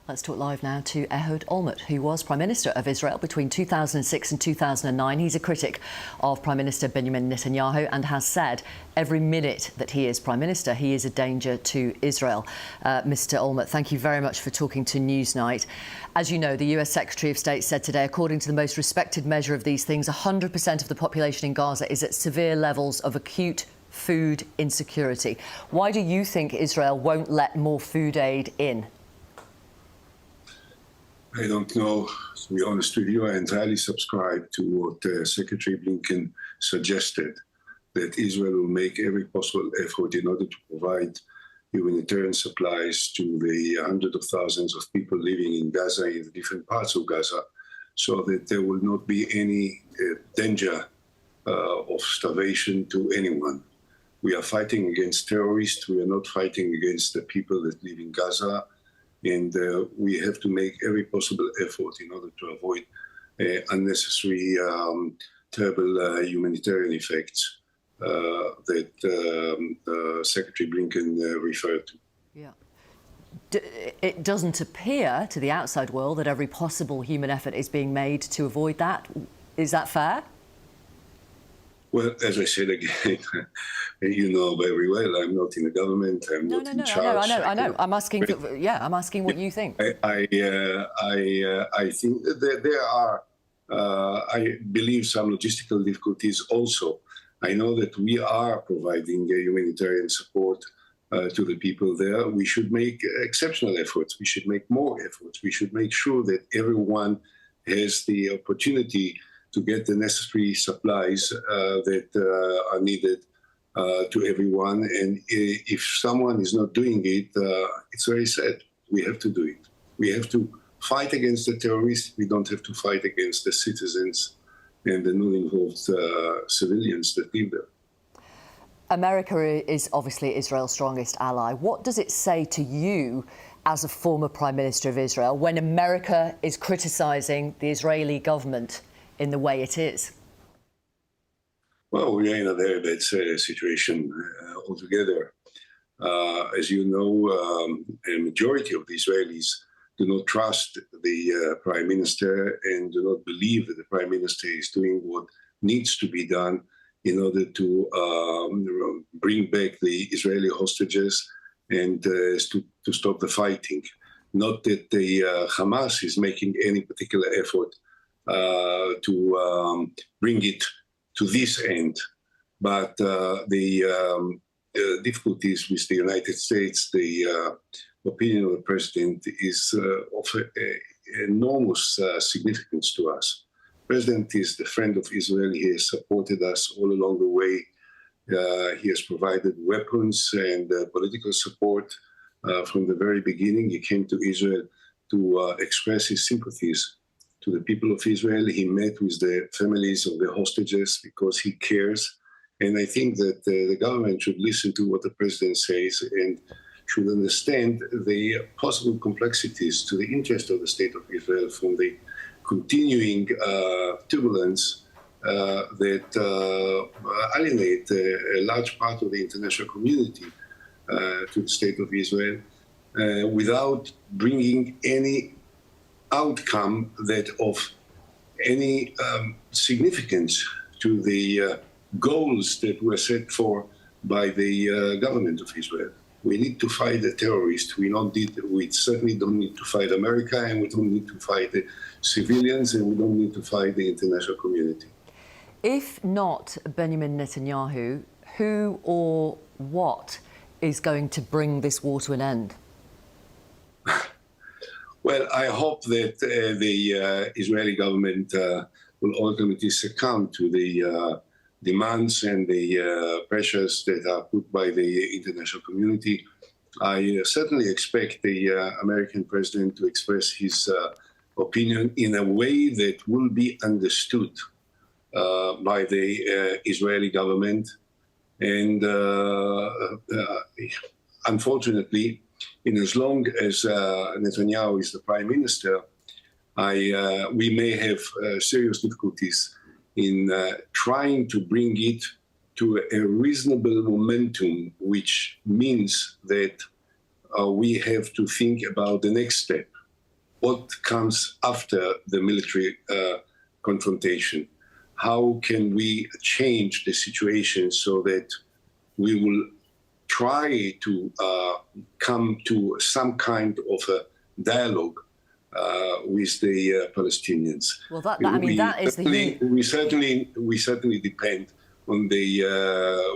Let's talk live now to Ehud Olmert, who was Prime Minister of Israel between 2006 and 2009. He's a critic of Prime Minister Benjamin Netanyahu and has said every minute that he is Prime Minister, he is a danger to Israel. Mr. Olmert, thank you very much for talking to Newsnight. As you know, the US Secretary of State said today, according to the most respected measure of these things, 100% of the population in Gaza is at severe levels of acute food insecurity. Why do you think Israel won't let more food aid in? I don't know, to be honest with you. I entirely subscribe to what Secretary Blinken suggested, that Israel will make every possible effort in order to provide humanitarian supplies to the hundreds of thousands of people living in Gaza, in the different parts of Gaza, so that there will not be any danger of starvation to anyone. We are fighting against terrorists. We are not fighting against the people that live in Gaza. And we have to make every possible effort in order to avoid unnecessary, terrible humanitarian effects that Secretary Blinken referred to. Yeah. It doesn't appear to the outside world that every possible human effort is being made to avoid that. Is that fair? Well, as I said again, you know very well, I'm not in the government. I'm not in charge. I know. I'm asking. I'm asking what you think. I think that there are, I believe, some logistical difficulties also. I know that we are providing humanitarian support to the people there. We should make exceptional efforts. We should make more efforts. We should make sure that everyone has the opportunity to get the necessary supplies that are needed to everyone. And if someone is not doing it, it's very sad. We have to do it. We have to fight against the terrorists. We don't have to fight against the citizens and the non-involved civilians that live there. America is obviously Israel's strongest ally. What does it say to you as a former Prime Minister of Israel when America is criticising the Israeli government in the way it is? Well, we are in a very bad situation altogether. As you know, a majority of the Israelis do not trust the Prime Minister and do not believe that the Prime Minister is doing what needs to be done in order to bring back the Israeli hostages and to stop the fighting. Not that the Hamas is making any particular effort to bring it to this end. But the difficulties with the United States, the opinion of the president is of enormous significance to us. The president is the friend of Israel. He has supported us all along the way. He has provided weapons and political support from the very beginning. He came to Israel to express his sympathies to the people of Israel. He met with the families of the hostages because he cares. And I think that the government should listen to what the president says and should understand the possible complexities to the interest of the state of Israel from the continuing turbulence that alienate a large part of the international community to the state of Israel without bringing any outcome that of any significance to the goals that were set for by the government of Israel. We need to fight the terrorists. We certainly don't need to fight America, and we don't need to fight the civilians, and we don't need to fight the international community. If not Benjamin Netanyahu, who or what is going to bring this war to an end? Well, I hope that the Israeli government will ultimately succumb to the demands and the pressures that are put by the international community. I certainly expect the American president to express his opinion in a way that will be understood by the Israeli government. And unfortunately, in as long as Netanyahu is the prime minister, we may have serious difficulties in trying to bring it to a reasonable momentum, which means that we have to think about the next step. what comes after the military confrontation. How can we change the situation so that we will try to come to some kind of a dialogue with the Palestinians? Well, that is the we certainly depend on the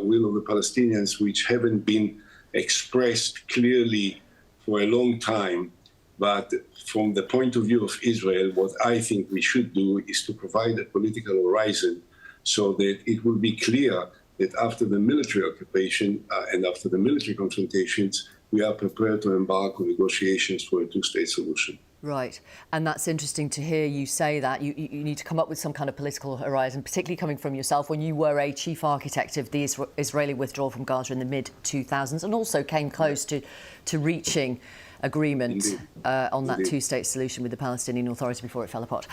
will of the Palestinians, which haven't been expressed clearly for a long time. But from the point of view of Israel, what I think we should do is to provide a political horizon so that it will be clear that after the military occupation and after the military confrontations, we are prepared to embark on negotiations for a two-state solution. Right. And that's interesting to hear you say that. You need to come up with some kind of political horizon, particularly coming from yourself when you were a chief architect of the Israeli withdrawal from Gaza in the mid-2000s and also came close to reaching agreement on that two-state solution with the Palestinian Authority before it fell apart.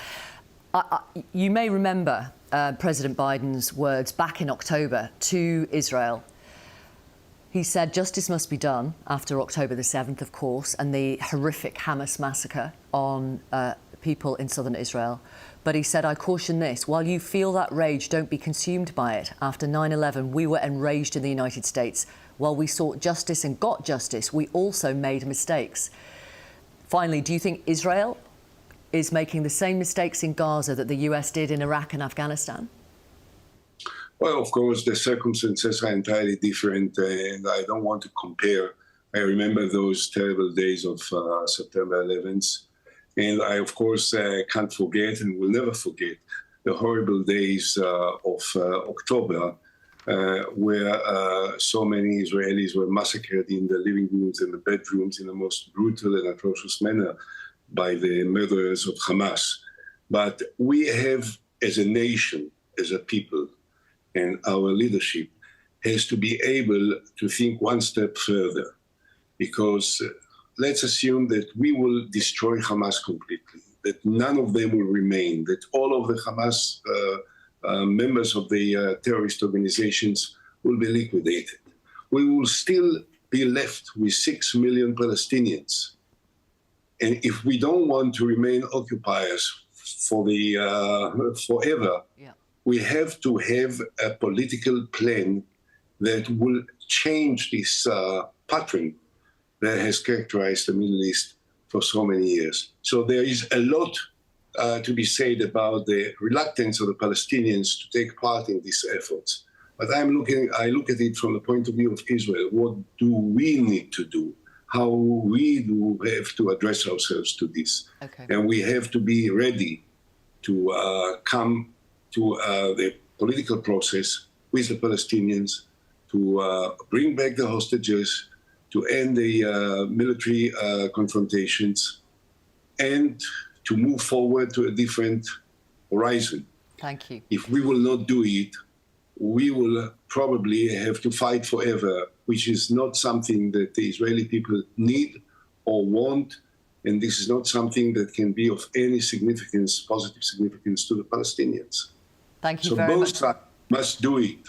You may remember President Biden's words back in October to Israel. He said justice must be done after October the 7th, of course, and the horrific Hamas massacre on people in southern Israel. But he said, I caution this, while you feel that rage, don't be consumed by it. After 9/11, we were enraged in the United States. While we sought justice and got justice, we also made mistakes. Finally, do you think Israel is making the same mistakes in Gaza that the US did in Iraq and Afghanistan? Well, of course, the circumstances are entirely different, and I don't want to compare. I remember those terrible days of September 11th, and I, of course, can't forget and will never forget the horrible days of October, where so many Israelis were massacred in the living rooms and the bedrooms in the most brutal and atrocious manner by the murderers of Hamas. But we have, as a nation, as a people, and our leadership has to be able to think one step further, because let's assume that we will destroy Hamas completely, that none of them will remain, that all of the Hamas members of the terrorist organizations will be liquidated. We will still be left with 6 million Palestinians. And if we don't want to remain occupiers for the forever, we have to have a political plan that will change this pattern that has characterized the Middle East for so many years. So there is a lot to be said about the reluctance of the Palestinians to take part in these efforts. But I look at it from the point of view of Israel. What do we need to do? How we do have to address ourselves to this? Okay. And we have to be ready to come to the political process with the Palestinians, to bring back the hostages, to end the military confrontations, and to move forward to a different horizon. Thank you. If we will not do it, we will probably have to fight forever, which is not something that the Israeli people need or want, and this is not something that can be of any significance, positive significance to the Palestinians. Thank you very much. So both sides must do it.